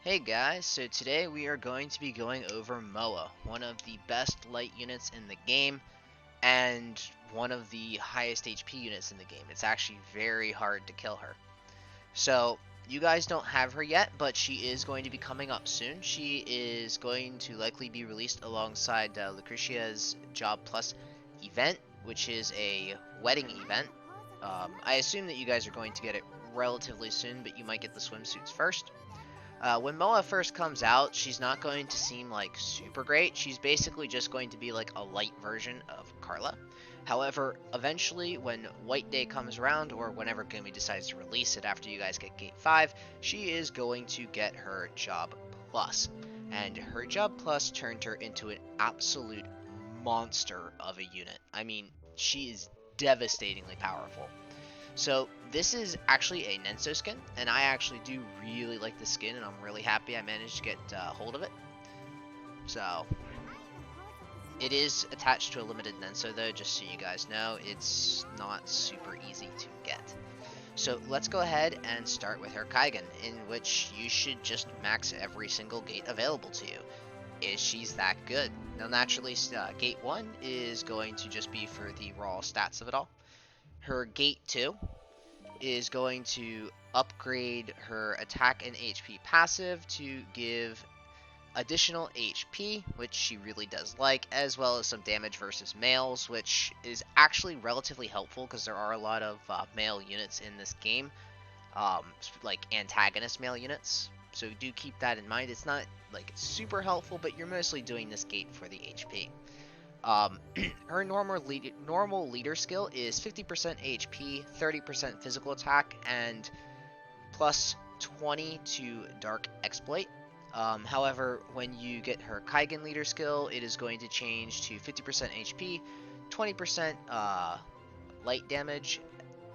Hey guys, so today we are going to be going over Moa, one of the best light units in the game, and one of the highest HP units in the game. It's actually very hard to kill her. So, you guys don't have her yet, but she is going to be coming up soon. She is going to likely be released alongside Lucretia's Job Plus event, which is a wedding event. I assume that you guys are going to get it relatively soon, but you might get the swimsuits first. When Moa first comes out, she's not going to seem like super great. She's basically just going to be like a light version of Carla. However, eventually, when White Day comes around, or whenever Gumi decides to release it after you guys get Gate 5, she is going to get her Job Plus. And her Job Plus turned her into an absolute monster of a unit. I mean, she is devastatingly powerful. So this is actually a Nenso skin, and I actually do really like the skin, and I'm really happy I managed to get hold of it. So it is attached to a limited Nenso though, just so you guys know. It's not super easy to get. So let's go ahead and start with her Kaigan, in which you should just max every single gate available to you. She's that good. Now naturally, gate 1 is going to just be for the raw stats of it all. Her gate 2 is going to upgrade her attack and HP passive to give additional HP, which she really does like, as well as some damage versus males, which is actually relatively helpful because there are a lot of male units in this game, like antagonist male units. So do keep that in mind. It's not like super helpful, but you're mostly doing this gate for the HP. Her normal leader skill is 50% HP, 30% physical attack, and plus 20 to Dark Exploit. However, when you get her Kaigan leader skill, it is going to change to 50% HP, 20% light damage,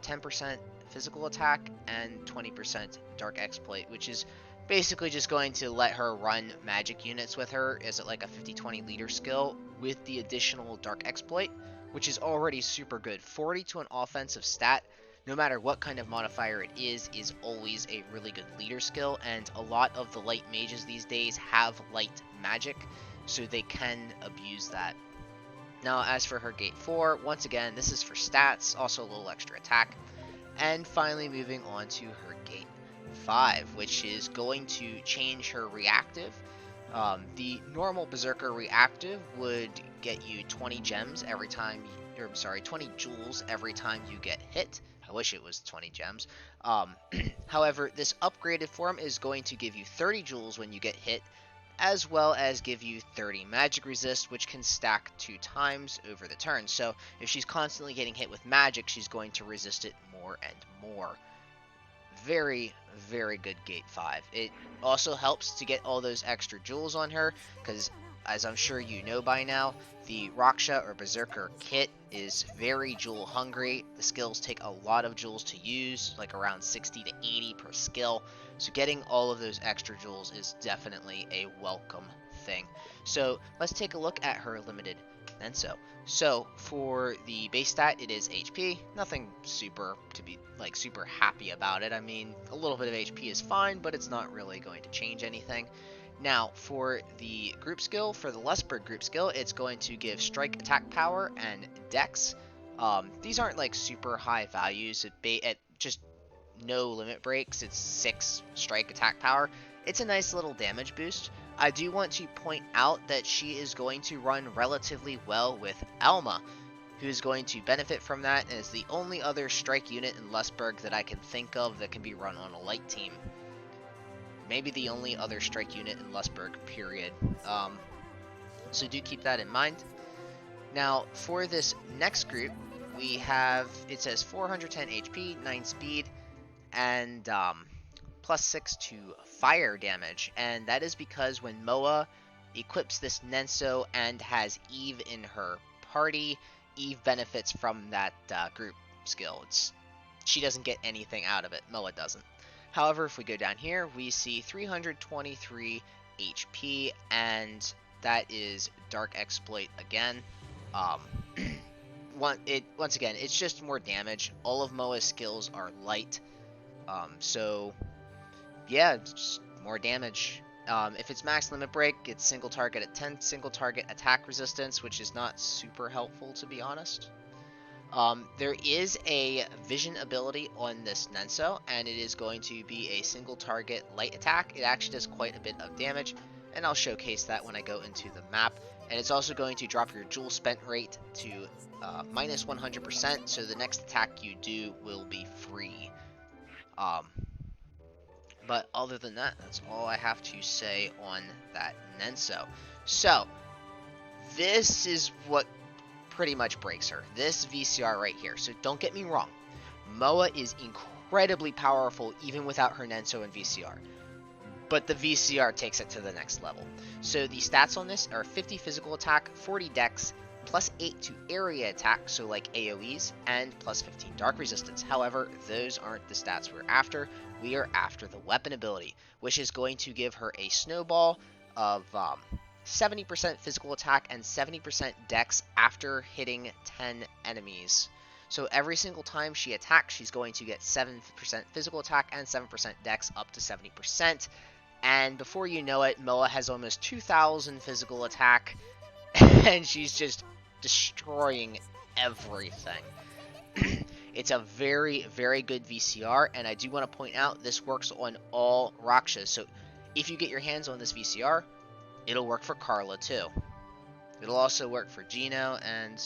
10% physical attack, and 20% Dark Exploit, which is basically just going to let her run magic units with her as like a 50-20 leader skill with the additional Dark Exploit, which is already super good. 40 to an offensive stat, no matter what kind of modifier it is always a really good leader skill, and a lot of the light mages these days have light magic, so they can abuse that. Now, as for her Gate 4, once again, this is for stats, also a little extra attack. And finally, moving on to her Gate 5, which is going to change her reactive. The normal Berserker reactive would get you 20 gems every time, 20 jewels every time you get hit. I wish it was 20 gems. However, this upgraded form is going to give you 30 jewels when you get hit, as well as give you 30 magic resist, which can stack 2 times over the turn. So if she's constantly getting hit with magic, she's going to resist it more and more. Very, very good Gate 5. It also helps to get all those extra jewels on her, because as I'm sure you know by now, the Raksha or Berserker kit is very jewel hungry. The skills take a lot of jewels to use, like around 60 to 80 per skill. So getting all of those extra jewels is definitely a welcome thing. So let's take a look at her limited Nenso. So for the base stat, it is HP. Nothing super to be like super happy about it. I mean, a little bit of HP is fine, but it's not really going to change anything. Now, for the group skill, for the Lustberg group skill, it's going to give strike attack power and dex. These aren't like super high values. At just no limit breaks, it's 6 strike attack power. It's a nice little damage boost. I do want to point out that she is going to run relatively well with Alma, who is going to benefit from that, and is the only other strike unit in Lustberg that I can think of that can be run on a light team. Maybe the only other strike unit in Lustberg, period. So do keep that in mind. Now, for this next group, we have, it says 410 HP, 9 speed, and plus 6 to fire damage. And that is because when Moa equips this Nenso and has Eve in her party, Eve benefits from that group skill. She doesn't get anything out of it. Moa doesn't. However, if we go down here, we see 323 HP, and that is Dark Exploit again. Once again, it's just more damage. All of Moa's skills are light. So, yeah, just more damage. If it's max limit break, it's single target at 10 single target attack resistance, which is not super helpful, to be honest. There is a vision ability on this Nenso, and it is going to be a single target light attack. It actually does quite a bit of damage, and I'll showcase that when I go into the map. And it's also going to drop your jewel spent rate to minus 100%, so the next attack you do will be free. But other than that, that's all I have to say on that Nenso. So, this is what pretty much breaks her. This VCR right here. So don't get me wrong. Moa is incredibly powerful even without her Nenso and VCR. But the VCR takes it to the next level. So the stats on this are 50 physical attack, 40 dex, plus 8 to area attack, so like AoEs, and plus 15 dark resistance. However, those aren't the stats we're after. We are after the weapon ability, which is going to give her a snowball of 70% physical attack and 70% dex after hitting 10 enemies. So every single time she attacks, she's going to get 7% physical attack and 7% dex up to 70%. And before you know it, Moa has almost 2,000 physical attack, and she's just destroying everything. It's a very, very good VCR, and I do want to point out this works on all Rakshas. So if you get your hands on this VCR, it'll work for Carla too. It'll also work for Gino, and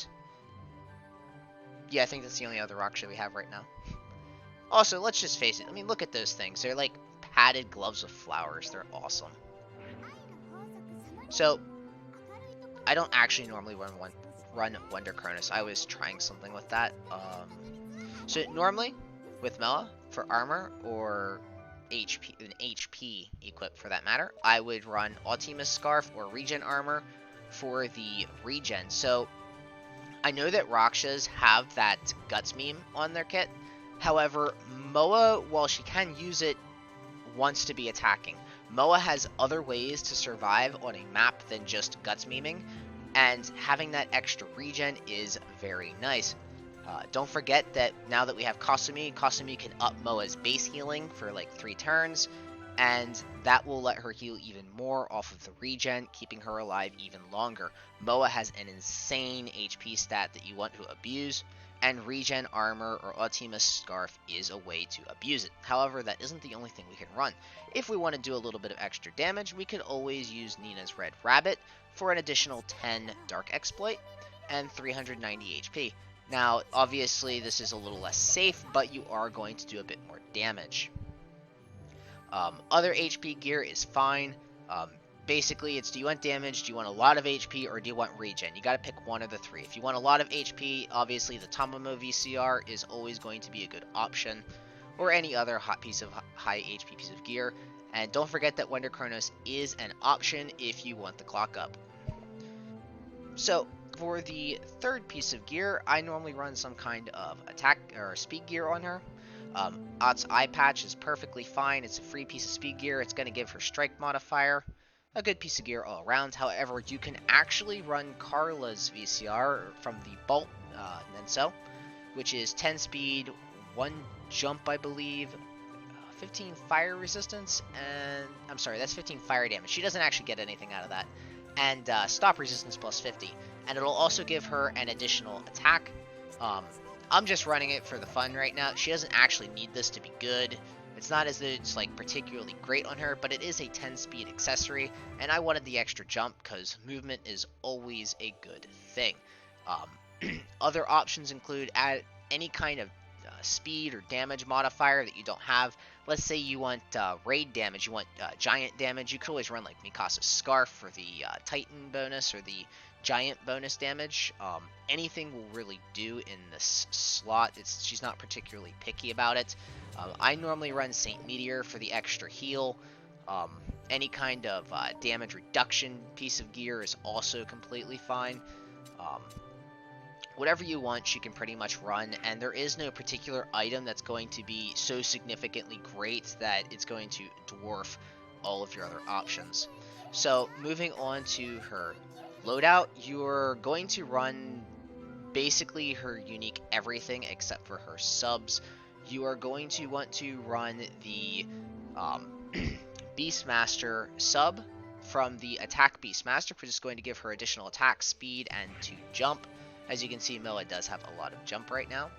yeah, I think that's the only other Raksha we have right now. Also, let's just face it. I mean, look at those things. They're like padded gloves with flowers. They're awesome. So, I don't actually normally run Wonder Cronus. I was trying something with that. So normally, with Moa, for armor or an HP equip for that matter, I would run Alchemist Scarf or Regen Armor for the regen. So I know that Rakshas have that Guts meme on their kit. However, Moa, while she can use it, wants to be attacking. Moa has other ways to survive on a map than just Guts meming, and having that extra regen is very nice. Don't forget that now that we have Kasumi, Kasumi can up Moa's base healing for like 3 turns, and that will let her heal even more off of the regen, keeping her alive even longer. Moa has an insane HP stat that you want to abuse, and Regen Armor or Alchemist Scarf is a way to abuse it. However, that isn't the only thing we can run. If we want to do a little bit of extra damage, we can always use Nina's Red Rabbit for an additional 10 Dark Exploit and 390 HP. Now, obviously, this is a little less safe, but you are going to do a bit more damage. Other HP gear is fine. Basically, it's do you want damage, do you want a lot of HP, or do you want regen? You gotta pick one of the 3. If you want a lot of HP, obviously the Tamamo VCR is always going to be a good option, or any other high HP piece of gear. And don't forget that Wonder Chronos is an option if you want the clock up. So, for the third piece of gear, I normally run some kind of attack or speed gear on her. Ott's Eye Patch is perfectly fine. It's a free piece of speed gear. It's going to give her strike modifier. A good piece of gear all around. However, you can actually run Carla's VCR from the Bolt Nenso, which is 10 speed, 1 jump, I believe, 15 fire resistance, and I'm sorry, that's 15 fire damage. She doesn't actually get anything out of that. And stop resistance plus 50. And it'll also give her an additional attack. I'm just running it for the fun right now. She doesn't actually need this to be good. It's not as though it's like particularly great on her, but it is a 10 speed accessory, and I wanted the extra jump because movement is always a good thing. Other options include add any kind of speed or damage modifier that you don't have. Let's say you want raid damage, you want giant damage. You could always run like Mikasa's Scarf for the Titan bonus or the giant bonus damage. Anything will really do in this slot. She's not particularly picky about it. I normally run Saint Meteor for the extra heal. Any kind of damage reduction piece of gear is also completely fine. Whatever you want, she can pretty much run, and there is no particular item that's going to be so significantly great that it's going to dwarf all of your other options. So, moving on to her loadout, you're going to run basically her unique everything except for her subs. You are going to want to run the Beastmaster sub from the attack Beastmaster, which is going to give her additional attack, speed, and 2 jump. As you can see, Moa does have a lot of jump right now.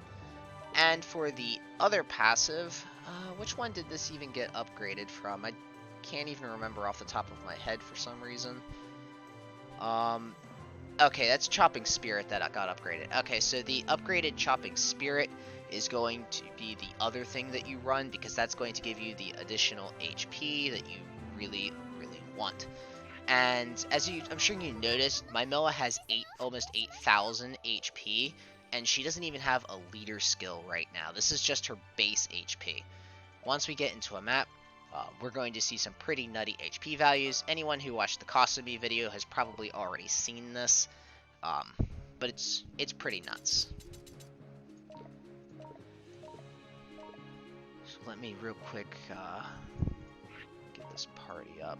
And for the other passive, which one did this even get upgraded from? I can't even remember off the top of my head for some reason. Okay, that's Chopping Spirit that got upgraded. Okay, so the upgraded Chopping Spirit is going to be the other thing that you run, because that's going to give you the additional HP that you really, really want. And as I'm sure you noticed, my Moa has almost 8,000 HP, and she doesn't even have a leader skill right now. This is just her base HP. Once we get into a map, we're going to see some pretty nutty HP values. Anyone who watched the Kasumi video has probably already seen this, but it's pretty nuts. So let me real quick get this party up.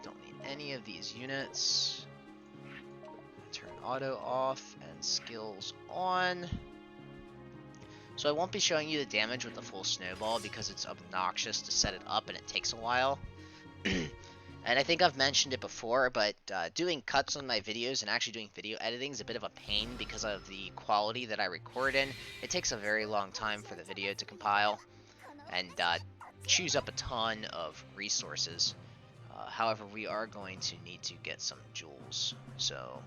Don't need any of these units. Turn auto off and skills on. So I won't be showing you the damage with the full snowball because it's obnoxious to set it up and it takes a while. And I think I've mentioned it before, but doing cuts on my videos and actually doing video editing is a bit of a pain because of the quality that I record in. It takes a very long time for the video to compile and chews up a ton of resources. However, we are going to need to get some jewels, so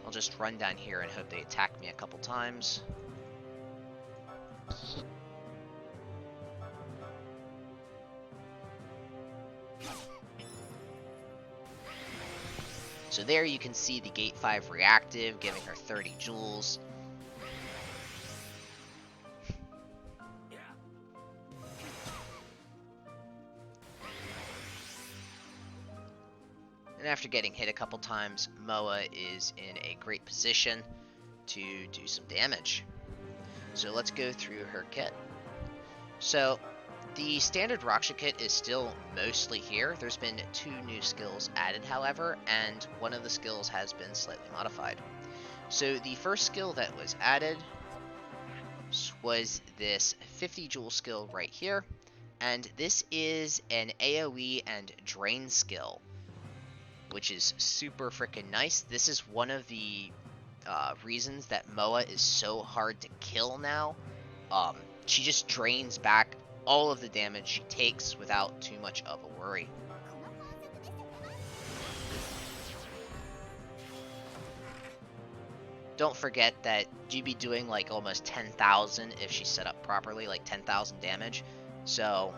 I'll just run down here and hope they attack me a couple times. So there you can see the Gate 5 reactive, giving her 30 jewels. And after getting hit a couple times, Moa is in a great position to do some damage. So let's go through her kit. So the standard Raksha kit is still mostly here. There's been 2 new skills added, however, and one of the skills has been slightly modified. So the first skill that was added was this 50 jewel skill right here, and this is an AoE and drain skill, which is super freaking nice. This is one of the reasons that Moa is so hard to kill now. She just drains back all of the damage she takes without too much of a worry. Don't forget that you'd be doing like almost 10,000 if she's set up properly, like 10,000 damage. So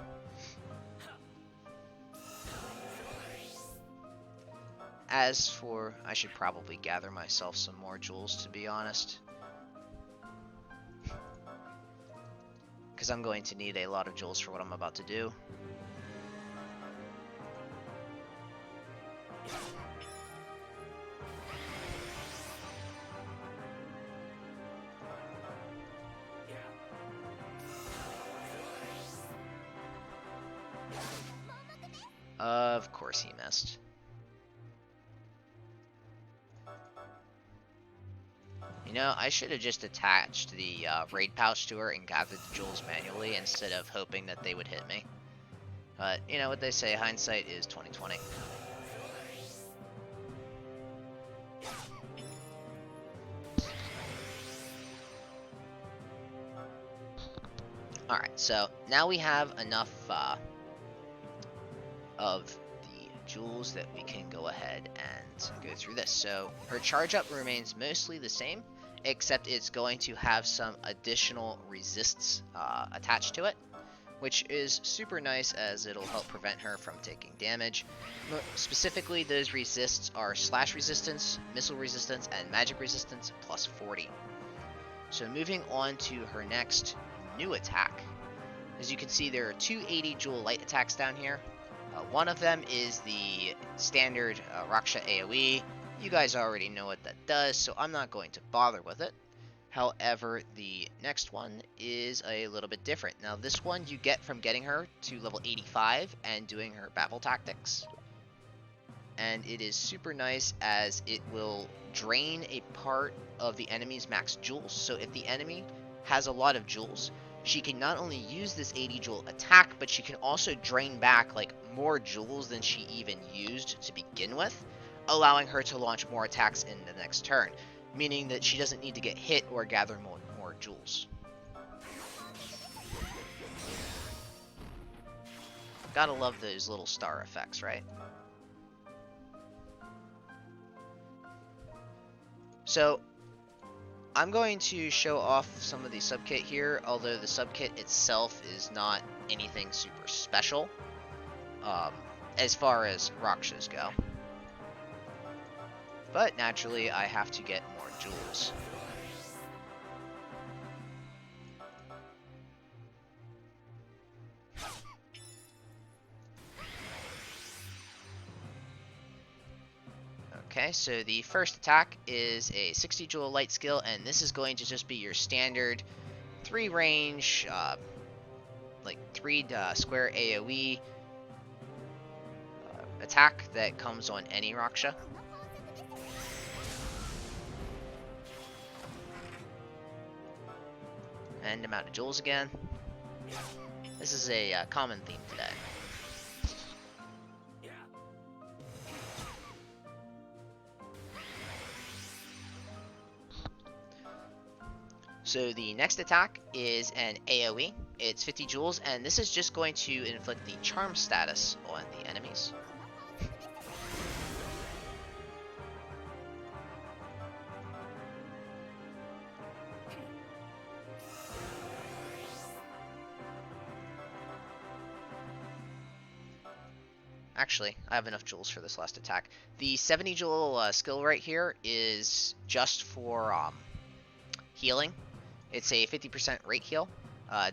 as for, I should probably gather myself some more jewels, to be honest, because I'm going to need a lot of jewels for what I'm about to do. Of course he missed. You know, I should have just attached the raid pouch to her and gathered the jewels manually instead of hoping that they would hit me. But, you know what they say, hindsight is 20/20. Alright, so now we have enough of the jewels that we can go ahead and go through this. So her charge up remains mostly the same, except it's going to have some additional resists attached to it, which is super nice as it'll help prevent her from taking damage. Specifically, those resists are slash resistance, missile resistance, and magic resistance plus 40. So moving on to her next new attack. As you can see, there are 280 jewel light attacks down here. One of them is the standard Raksha AoE. You guys already know what that does, so I'm not going to bother with it. However, the next one is a little bit different. Now, this one you get from getting her to level 85 and doing her battle tactics. And it is super nice as it will drain a part of the enemy's max jewels. So if the enemy has a lot of jewels, she can not only use this 80 joule attack, but she can also drain back like more joules than she even used to begin with, allowing her to launch more attacks in the next turn, meaning that she doesn't need to get hit or gather more joules. Gotta love those little star effects, right? So, I'm going to show off some of the subkit here, although the subkit itself is not anything super special, as far as Rakshas go. But naturally, I have to get more joules. Okay, so the first attack is a 60 joule light skill, and this is going to just be your standard 3 range, like 3 square AoE attack that comes on any Raksha. And amount of joules again. This is a common theme today. So the next attack is an AoE. It's 50 joules, and this is just going to inflict the charm status on the enemies. Actually, I have enough joules for this last attack. The 70 joule skill right here is just for healing. It's a 50% rate heal.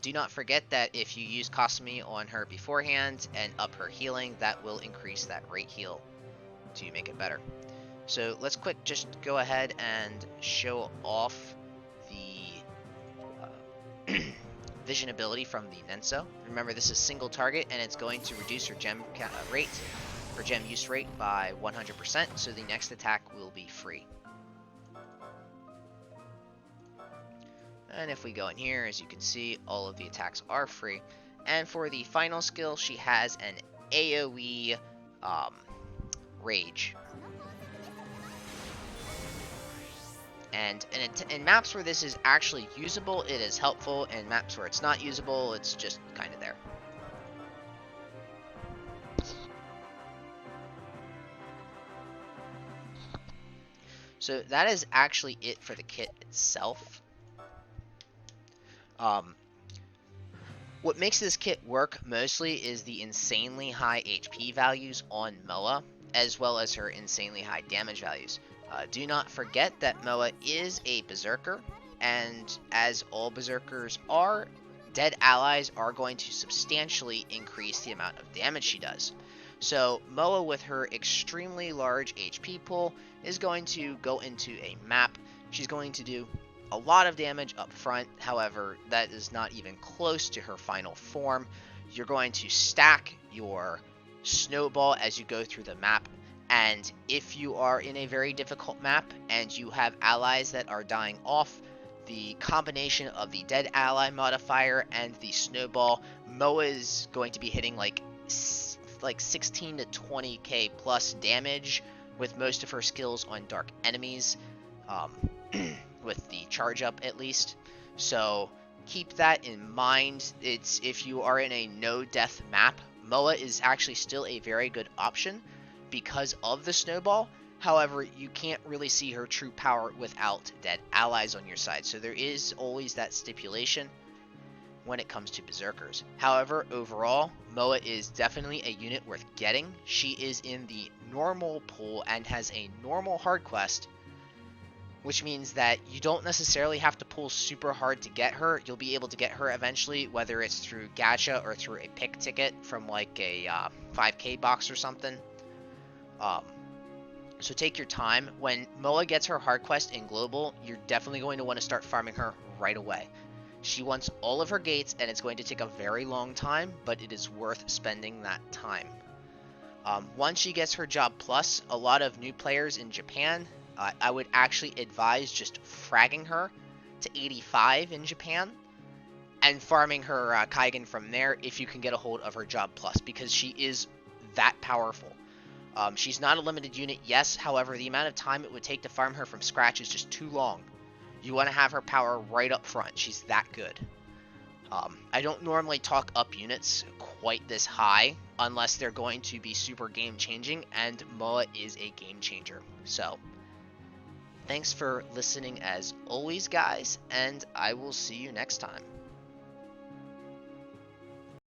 Do not forget that if you use Kasumi on her beforehand and up her healing, that will increase that rate heal to make it better. So let's just go ahead and show off the vision ability from the Nenso. Remember, this is single target, and it's going to reduce your gem rate, or gem use rate, by 100%, so the next attack will be free. And if we go in here, as you can see, all of the attacks are free. And for the final skill, she has an AoE Rage. And in maps where this is actually usable, it is helpful. In maps where it's not usable, it's just kind of there. So that is actually it for the kit itself. What makes this kit work mostly is the insanely high HP values on Moa, as well as her insanely high damage values. Do not forget that Moa is a berserker, and as all berserkers are, dead allies are going to substantially increase the amount of damage she does. So Moa, with her extremely large HP pool, is going to go into a map. She's going to do a lot of damage up front. However, that is not even close to her final form. You're going to stack your snowball as you go through the map, and if you are in a very difficult map and you have allies that are dying off, the combination of the dead ally modifier and the snowball, Moa is going to be hitting like 16 to 20k plus damage with most of her skills on dark enemies. With the charge up at least. So keep that in mind. It's if you are in a no death map, Moa is actually still a very good option because of the snowball. However, you can't really see her true power without dead allies on your side. So there is always that stipulation when it comes to berserkers. However, overall, Moa is definitely a unit worth getting. She is in the normal pool and has a normal hard quest, which means that you don't necessarily have to pull super hard to get her. You'll be able to get her eventually, whether it's through gacha or through a pick ticket from like a 5k box or something. So take your time. When Moa gets her hard quest in global, you're definitely going to want to start farming her right away. She wants all of her gates, and it's going to take a very long time, but it is worth spending that time. Once she gets her job plus, a lot of new players in Japan, I would actually advise just fragging her to 85 in Japan, and farming her Kaigan from there if you can get a hold of her Job Plus, because she is that powerful. She's not a limited unit, yes, however, the amount of time it would take to farm her from scratch is just too long. You want to have her power right up front. She's that good. I don't normally talk up units quite this high unless they're going to be super game changing, and Moa is a game changer. So, thanks for listening as always, guys, and I will see you next time.